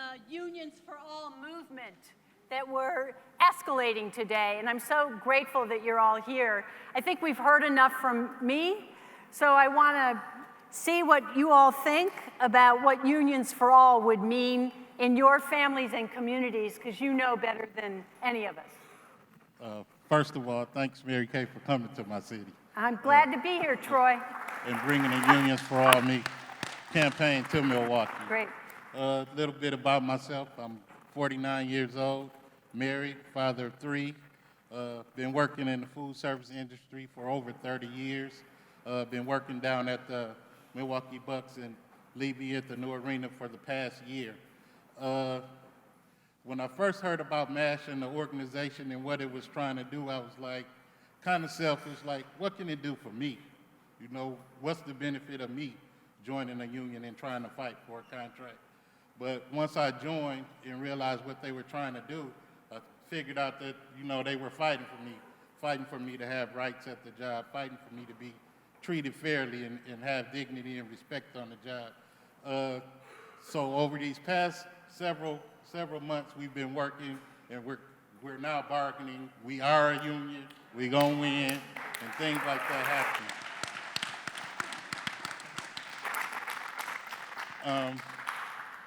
the Unions for All movement that we're escalating today, and I'm so grateful that you're all here. I think we've heard enough from me, so I want to see what you all think about what Unions for All would mean in your families and communities, because you know better than any of us. First of all, thanks, Mary Kay, for coming to my city. I'm glad to be here, Troy. And bringing the Unions for All Me campaign to Milwaukee. Great. A little bit about myself. I'm 49 years old, married, father of 3. Been working in the food service industry for over 30 years. Been working down at the Milwaukee Bucks and Levy at the new arena for the past year. When I first heard about MASH and the organization and what it was trying to do, I was like, kind of selfish, like, what can it do for me? You know, what's the benefit of me joining a union and trying to fight for a contract? But once I joined and realized what they were trying to do, I figured out that, you know, they were fighting for me to have rights at the job, fighting for me to be treated fairly and have dignity and respect on the job. So over these past several months, we've been working, and we're now bargaining. We are a union, we gonna win, and things like that happen.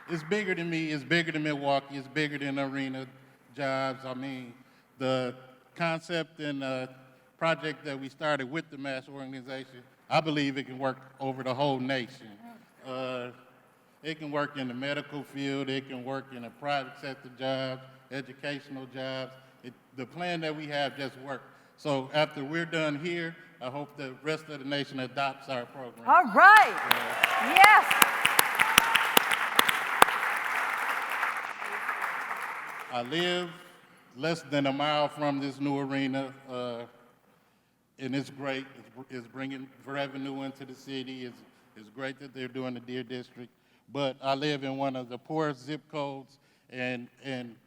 It's bigger than me, it's bigger than Milwaukee, it's bigger than arena jobs. I mean, the concept and project that we started with the MASH organization, I believe it can work over the whole nation. It can work in the medical field, it can work in the private sector jobs, educational jobs. The plan that we have just worked. So after we're done here, I hope the rest of the nation adopts our program. All right. Yes. I live less than a mile from this new arena, and it's great. It's bringing revenue into the city. It's great that they're doing the Deer District, but I live in one of the poorest zip codes and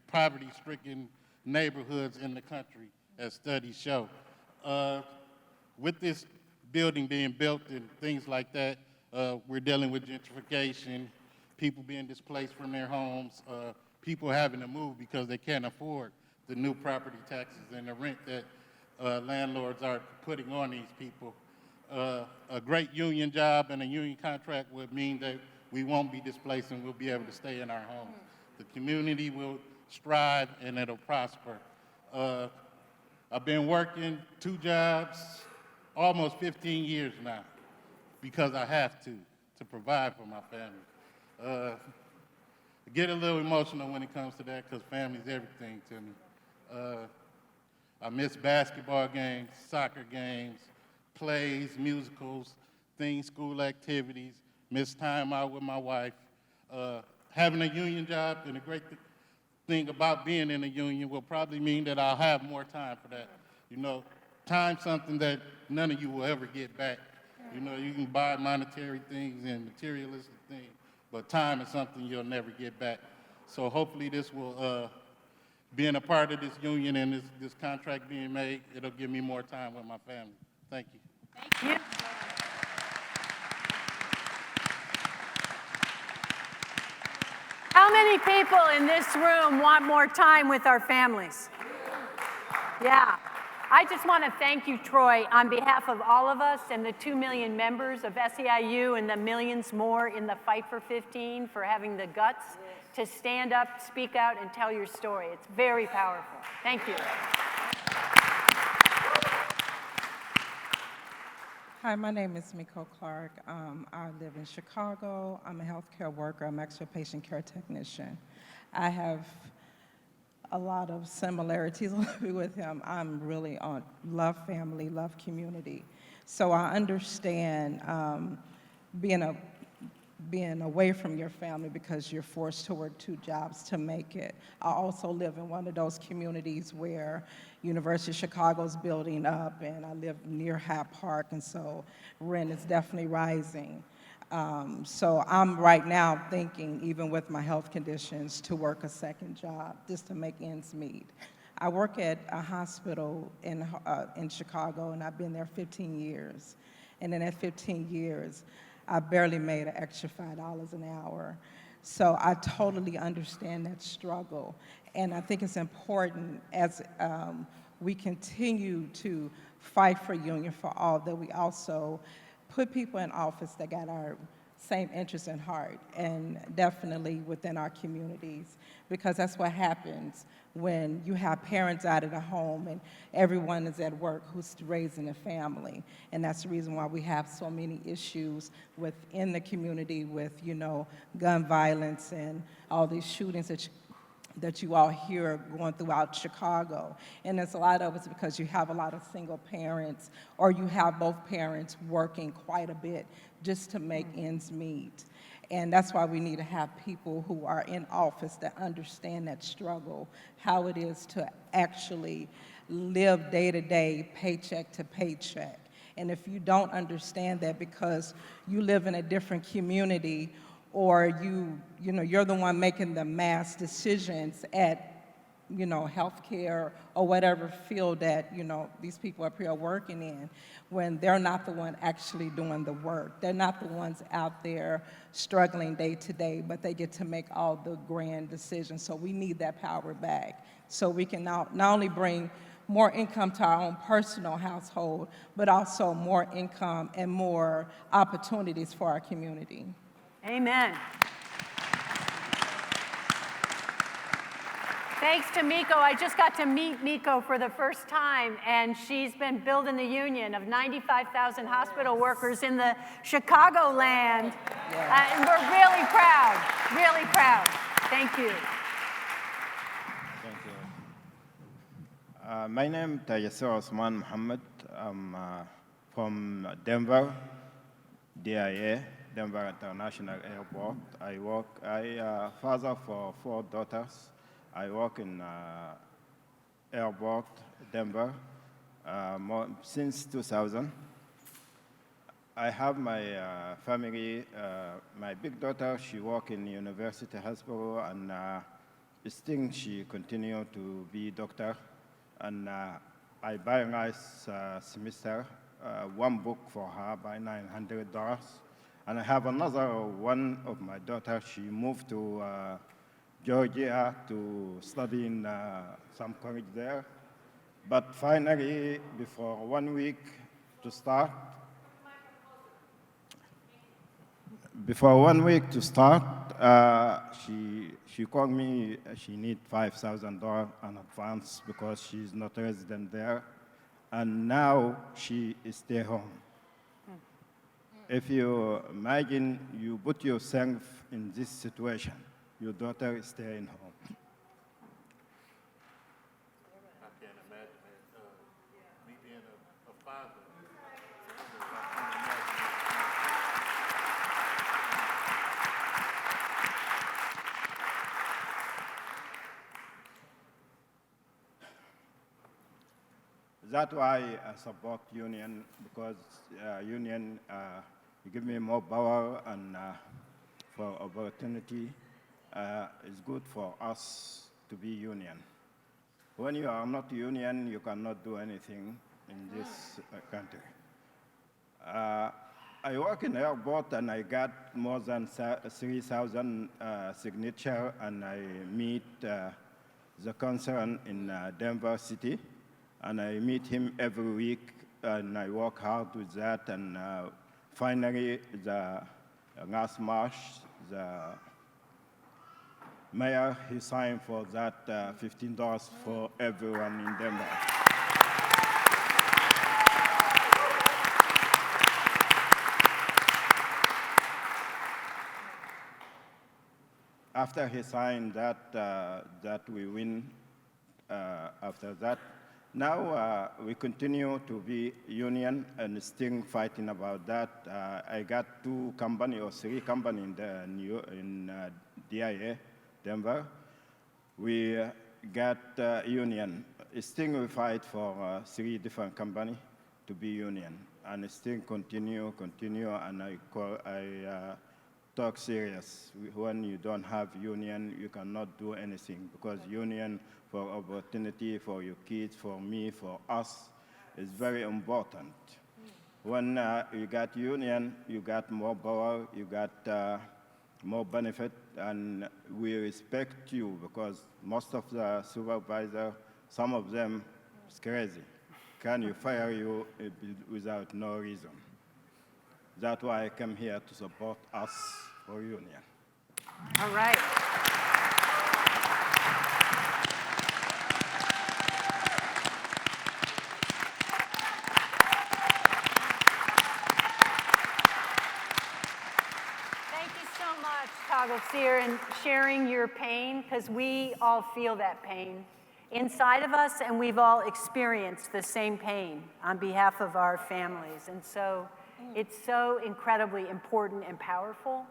poverty-stricken neighborhoods in the country, as studies show. With this building being built and things like that, we're dealing with gentrification, people being displaced from their homes, people having to move because they can't afford the new property taxes and the rent that landlords are putting on these people. A great union job and a union contract would mean that we won't be displaced and we'll be able to stay in our homes. The community will strive and it'll prosper. I've been working 2 jobs almost 15 years now because I have to provide for my family. I get a little emotional when it comes to that because family's everything to me. I miss basketball games, soccer games, plays, musicals, things, school activities, miss time out with my wife. Having a union job, and the great thing about being in a union will probably mean that I'll have more time for that. You know, time's something that none of you will ever get back. You know, you can buy monetary things and materialistic things, but time is something you'll never get back. So hopefully this will, being a part of this union and this contract being made, it'll give me more time with my family. Thank you. Thank you. How many people in this room want more time with our families? Yeah. I just want to thank you, Troy, on behalf of all of us and the 2 million members of SEIU and the millions more in the Fight for 15 for having the guts to stand up, speak out, and tell your story. It's very powerful. Thank you. Hi, my name is Clarke. I live in Chicago. I'm a healthcare worker. I'm actually a patient care technician. I have a lot of similarities with him. I'm really on love family, love community. So I understand being away from your family because you're forced to work 2 jobs to make it. I also live in one of those communities where University of Chicago's building up, and I live near Hyde Park, and so rent is definitely rising. So I'm right now thinking, even with my health conditions, to work a second job just to make ends meet. I work at a hospital in Chicago, and I've been there 15 years. And in that 15 years, I barely made an extra $5 an hour. So I totally understand that struggle. And I think it's important as we continue to fight for union for all that we also put people in office that got our same interests in heart, and definitely within our communities, because that's what happens when you have parents out of the home and everyone is at work who's raising a family. And that's the reason why we have so many issues within the community with, gun violence and all these shootings that you all hear going throughout Chicago. And there's a lot of it's because you have a lot of single parents, or you have both parents working quite a bit just to make ends meet. And that's why we need to have people who are in office that understand that struggle, how it is to actually live day to day, paycheck to paycheck. And if you don't understand that because you live in a different community, or you're the one making the mass decisions at healthcare or whatever field that these people up here are working in, when they're not the one actually doing the work. They're not the ones out there struggling day to day, but they get to make all the grand decisions. So we need that power back, so we can not only bring more income to our own personal household, but also more income and more opportunities for our community. Amen. Thanks to Miko. I just got to meet Miko for the first time, and she's been building the union of 95,000 hospital workers in the Chicagoland. Yeah. And we're really proud, really proud. Thank you. Thank you. My name is Umar Hamid. I'm from Denver, DIA, Denver International Airport. I father for 4 daughters. I work in airport, Denver, since 2000. I have my family. My big daughter, she work in University Hospital, and still she continue to be doctor. And I buy a nice semester, 1 book for her by $900. And I have another one of my daughter. She moved to Georgia to study in some college there. But finally, before 1 week to start, she called me. She need $5,000 in advance because she's not resident there, and now she is stay home. If you imagine, you put yourself in this situation, your daughter is staying home. I can't imagine me being a father. That's why I support union, because union give me more power and for opportunity. It's good for us to be union. When you are not union, you cannot do anything in this country. I work in airport, and I got more than 3,000 signature, and I meet the concern in Denver City, and I meet him every week, and I work hard with that, and finally, the last March, the mayor, he signed for that $15 for everyone in Denver. After he signed that, that we win after that. Now we continue to be union and still fighting about that. I got 2 company or 3 company in DIA, Denver. We got union. Still we fight for 3 different company to be union, and still continue, and I talk serious. When you don't have union, you cannot do anything, because union for opportunity for your kids, for me, for us, is very important. When you got union, you got more power, you got more benefit, and we respect you because most of the supervisors, some of them, is crazy. Can you fire you without no reason? That's why I came here to support us for union. All right. Thank you so much, Toggle Seer, and sharing your pain, because we all feel that pain inside of us, and we've all experienced the same pain on behalf of our families. And so it's so incredibly important and powerful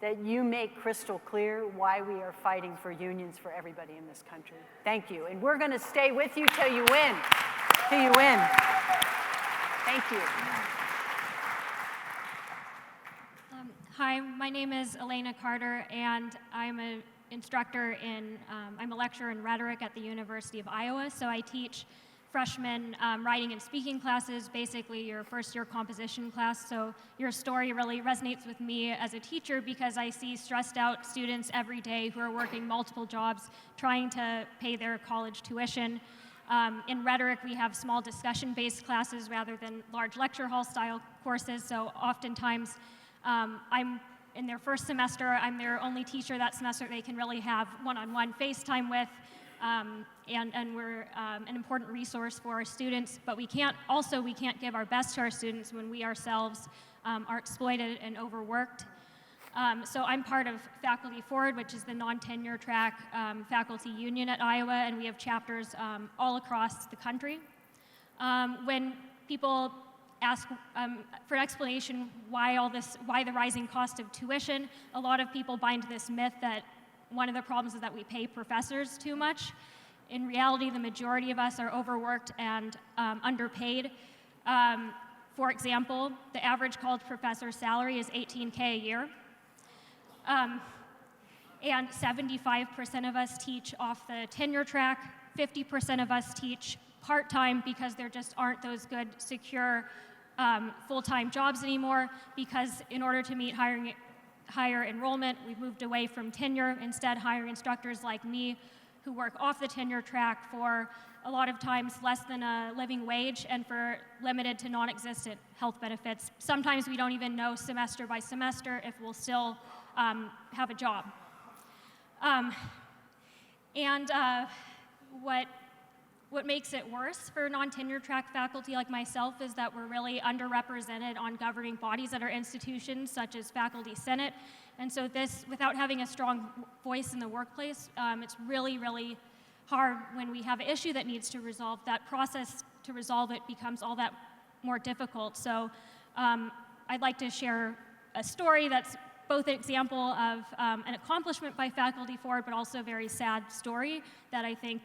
that you make crystal clear why we are fighting for unions for everybody in this country. Thank you. And we're going to stay with you till you win. Till you win. Thank you. Hi, my name is Alena Carter, and I'm an instructor I'm a lecturer in rhetoric at the University of Iowa. So I teach freshmen writing and speaking classes, basically your first year composition class. So your story really resonates with me as a teacher because I see stressed out students every day who are working multiple jobs, trying to pay their college tuition. In rhetoric, we have small discussion-based classes rather than large lecture hall style courses. So oftentimes, I'm in their first semester, I'm their only teacher that semester they can really have one-on-one FaceTime with, and we're an important resource for our students, but we can't give our best to our students when we ourselves are exploited and overworked. So I'm part of Faculty Forward, which is the non-tenure track faculty union at Iowa, and we have chapters all across the country. When people ask for an explanation why the rising cost of tuition, a lot of people buy into this myth that one of the problems is that we pay professors too much. In reality, the majority of us are overworked and underpaid. For example, the average college professor salary is $18K a year. And 75% of us teach off the tenure track, 50% of us teach part-time because there just aren't those good, secure, full-time jobs anymore, because in order to meet higher enrollment, we've moved away from tenure, instead hiring instructors like me who work off the tenure track for a lot of times less than a living wage and for limited to non-existent health benefits. Sometimes we don't even know semester by semester if we'll still have a job. What makes it worse for non-tenure track faculty like myself is that we're really underrepresented on governing bodies at our institutions, such as Faculty Senate. And so this, without having a strong voice in the workplace, it's really, really hard when we have an issue that needs to resolve. That process to resolve it becomes all that more difficult. So I'd like to share a story that's both an example of an accomplishment by Faculty Forward, but also a very sad story that I think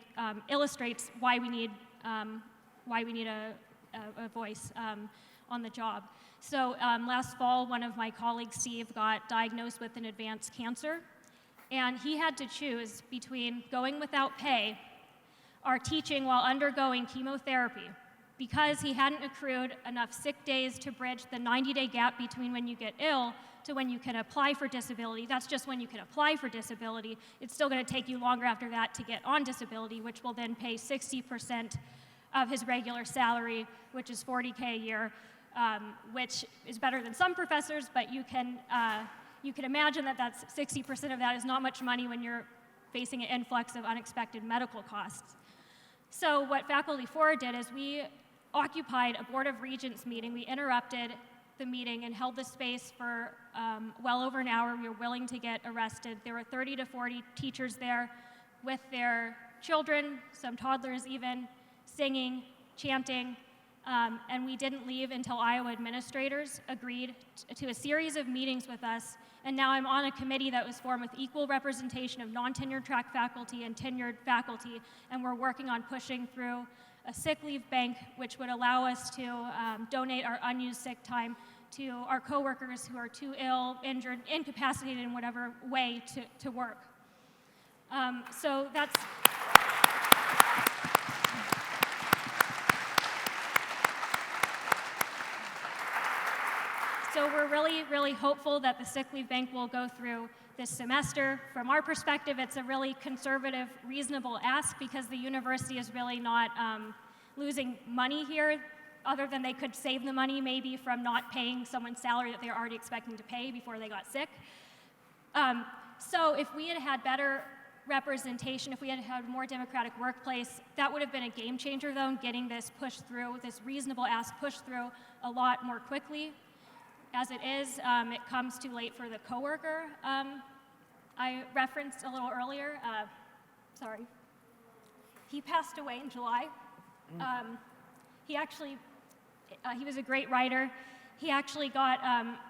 illustrates why we need a voice on the job. So last fall, one of my colleagues, Steve, got diagnosed with an advanced cancer, and he had to choose between going without pay or teaching while undergoing chemotherapy, because he hadn't accrued enough sick days to bridge the 90-day gap between when you get ill to when you can apply for disability. That's just when you can apply for disability. It's still going to take you longer after that to get on disability, which will then pay 60% of his regular salary, which is $40K a year, which is better than some professors, but you can imagine that that's 60% of that is not much money when you're facing an influx of unexpected medical costs. So what Faculty Forward did is we occupied a Board of Regents meeting. We interrupted the meeting and held the space for well over an hour. We were willing to get arrested. There were 30 to 40 teachers there with their children, some toddlers even, singing, chanting, and we didn't leave until Iowa administrators agreed to a series of meetings with us. And now I'm on a committee that was formed with equal representation of non-tenured track faculty and tenured faculty, and we're working on pushing through a sick leave bank, which would allow us to donate our unused sick time to our coworkers who are too ill, injured, incapacitated in whatever way to work. So that's... So we're really, really hopeful that the sick leave bank will go through this semester. From our perspective, it's a really conservative, reasonable ask because the university is really not losing money here, other than they could save the money maybe from not paying someone's salary that they were already expecting to pay before they got sick. So if we had had better representation, if we had had a more democratic workplace, that would have been a game changer though in getting this pushed through, this reasonable ask pushed through a lot more quickly. As it is, it comes too late for the coworker I referenced a little earlier. Sorry. He passed away in July. He actually, he was a great writer. He actually got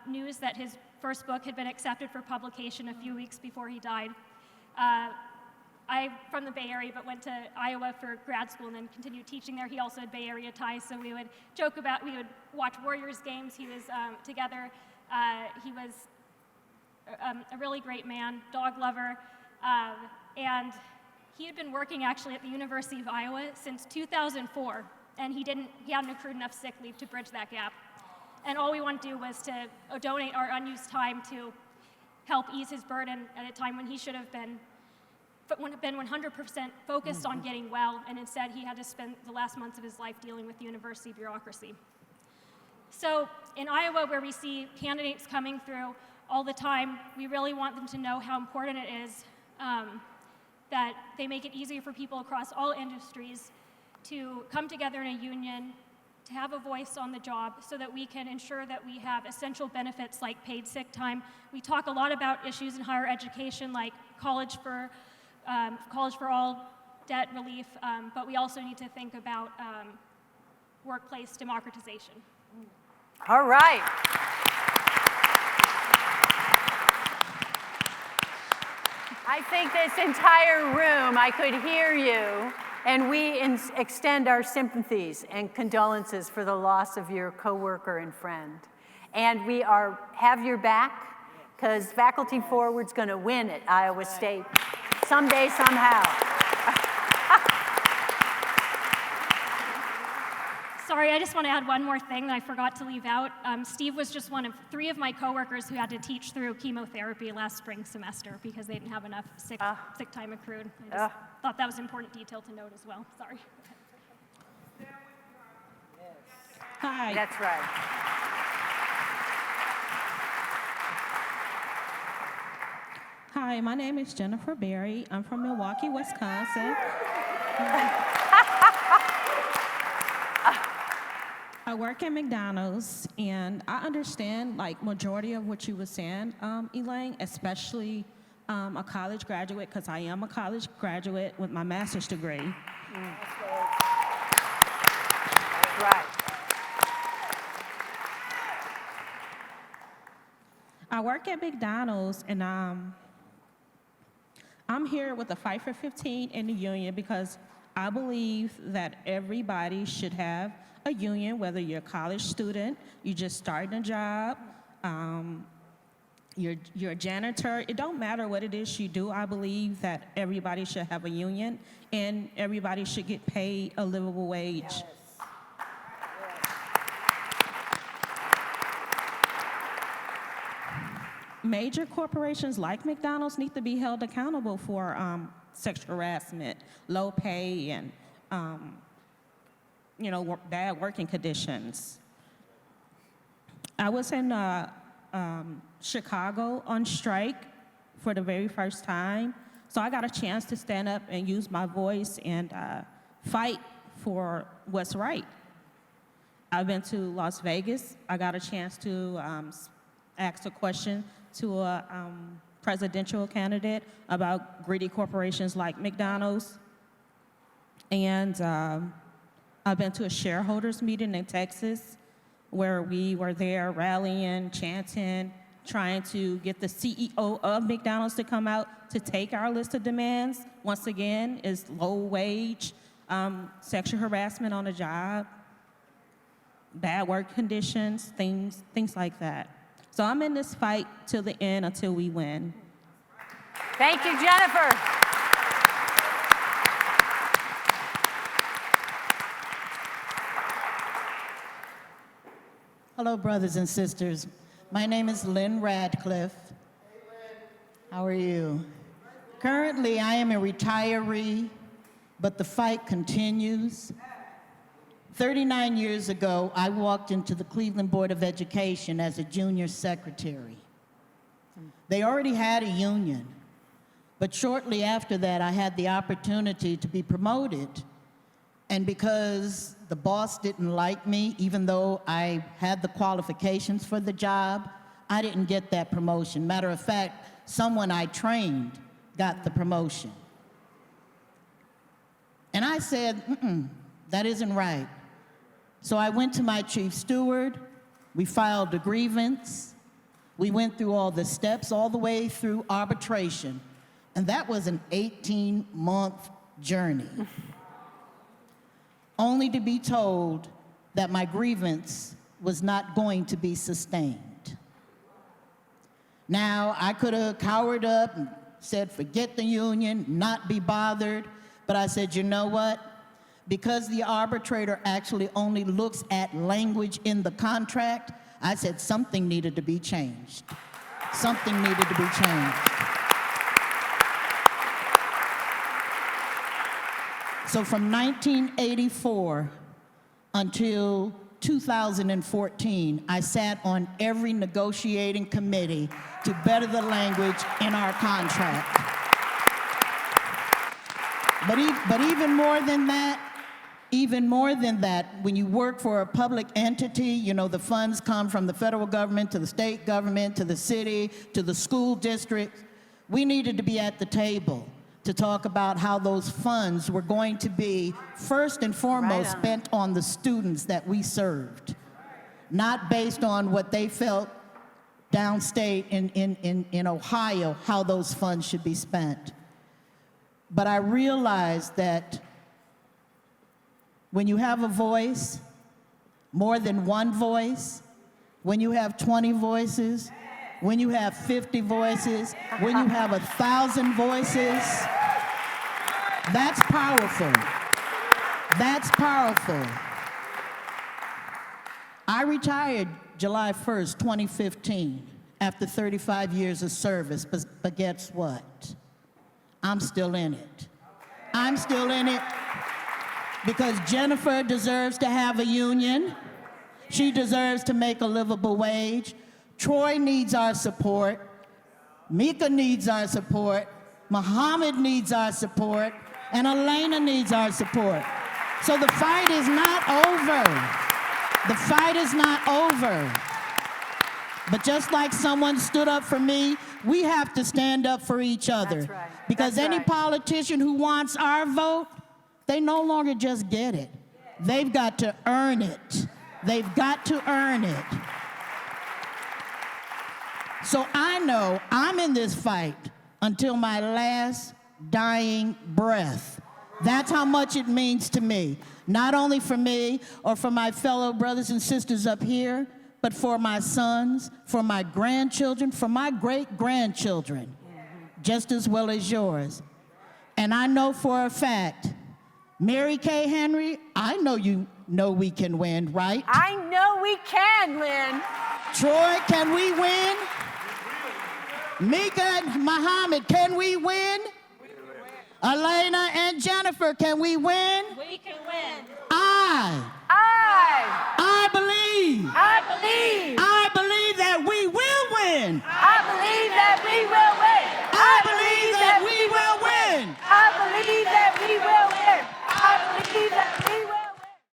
news that his first book had been accepted for publication a few weeks before he died. I'm from the Bay Area, but went to Iowa for grad school and then continued teaching there. He also had Bay Area ties, so we would joke about, we would watch Warriors games. He was together. He was a really great man, dog lover, and he had been working actually at the University of Iowa since 2004, and he hadn't accrued enough sick leave to bridge that gap. And all we wanted to do was to donate our unused time to help ease his burden at a time when he should have been 100% focused on getting well, and instead he had to spend the last months of his life dealing with university bureaucracy. So in Iowa, where we see candidates coming through all the time, we really want them to know how important it is that they make it easier for people across all industries to come together in a union, to have a voice on the job so that we can ensure that we have essential benefits like paid sick time. We talk a lot about issues in higher education like college for all, debt relief, but we also need to think about workplace democratization. All right. I think this entire room, I could hear you, and we extend our sympathies and condolences for the loss of your coworker and friend. And we have your back, because Faculty Forward's going to win at Iowa State someday, somehow. Sorry, I just want to add one more thing that I forgot to leave out. Steve was just one of 3 of my coworkers who had to teach through chemotherapy last spring semester because they didn't have enough sick time accrued. I just thought that was an important detail to note as well. Sorry. Hi. That's right. Hi, my name is Jennifer Berry. I'm from Milwaukee, Wisconsin. I work at McDonald's, and I understand, like, majority of what you were saying, Elaine, especially a college graduate, because I am a college graduate with my master's degree. That's right. I work at McDonald's, and I'm here with the Fight for 15 in the union because I believe that everybody should have a union, whether you're a college student, you're just starting a job, you're a janitor. It don't matter what it is you do. I believe that everybody should have a union and everybody should get paid a livable wage. Yes. Major corporations like McDonald's need to be held accountable for sexual harassment, low pay, and bad working conditions. I was in Chicago on strike for the very first time, so I got a chance to stand up and use my voice and fight for what's right. I've been to Las Vegas. I got a chance to ask a question to a presidential candidate about greedy corporations like McDonald's. And I've been to a shareholders meeting in Texas where we were there rallying, chanting, trying to get the CEO of McDonald's to come out to take our list of demands. Once again, is low wage, sexual harassment on the job, bad work conditions, things like that. So I'm in this fight till the end until we win. Thank you, Jennifer. Hello, brothers and sisters. My name is Lynn Radcliffe. How are you? Currently, I am a retiree, but the fight continues. 39 years ago, I walked into the Cleveland Board of Education as a junior secretary. They already had a union, but shortly after that, I had the opportunity to be promoted. And because the boss didn't like me, even though I had the qualifications for the job, I didn't get that promotion. Matter of fact, someone I trained got the promotion. And I said, that isn't right. So I went to my chief steward, we filed a grievance, we went through all the steps, all the way through arbitration. And that was an 18-month journey. Only to be told that my grievance was not going to be sustained. Now, I could have cowered up and said, forget the union, not be bothered, but I said, you know what? Because the arbitrator actually only looks at language in the contract, I said something needed to be changed. Something needed to be changed. So from 1984 until 2014, I sat on every negotiating committee to better the language in our contract. But even more than that, when you work for a public entity, you know, the funds come from the federal government to the state government to the city to the school district. We needed to be at the table to talk about how those funds were going to be first and foremost spent on the students that we served, not based on what they felt downstate in Ohio, how those funds should be spent. But I realized that when you have a voice, more than one voice, when you have 20 voices, when you have 50 voices, when you have 1,000 voices, that's powerful. That's powerful. I retired July 1st, 2015, after 35 years of service, but guess what? I'm still in it. I'm still in it because Jennifer deserves to have a union. She deserves to make a livable wage. Troy needs our support. Mika needs our support. Muhammad needs our support. And Alena needs our support. So the fight is not over. The fight is not over. But just like someone stood up for me, we have to stand up for each other. That's right. Because That's any right. politician who wants our vote, they no longer just get it. They've got to earn it. They've got to earn it. So I know I'm in this fight until my last dying breath. That's how much it means to me. Not only for me or for my fellow brothers and sisters up here, but for my sons, for my grandchildren, for my great-grandchildren, just as well as yours. And I know for a fact, Mary Kay Henry, I know you know we can win, right? I know we can, Lynn. Troy, can we win? Mika and Muhammad, can we win? Alena and Jennifer, can we win? We can win. I believe that we will win. I believe that we will win. I believe that we will win. I believe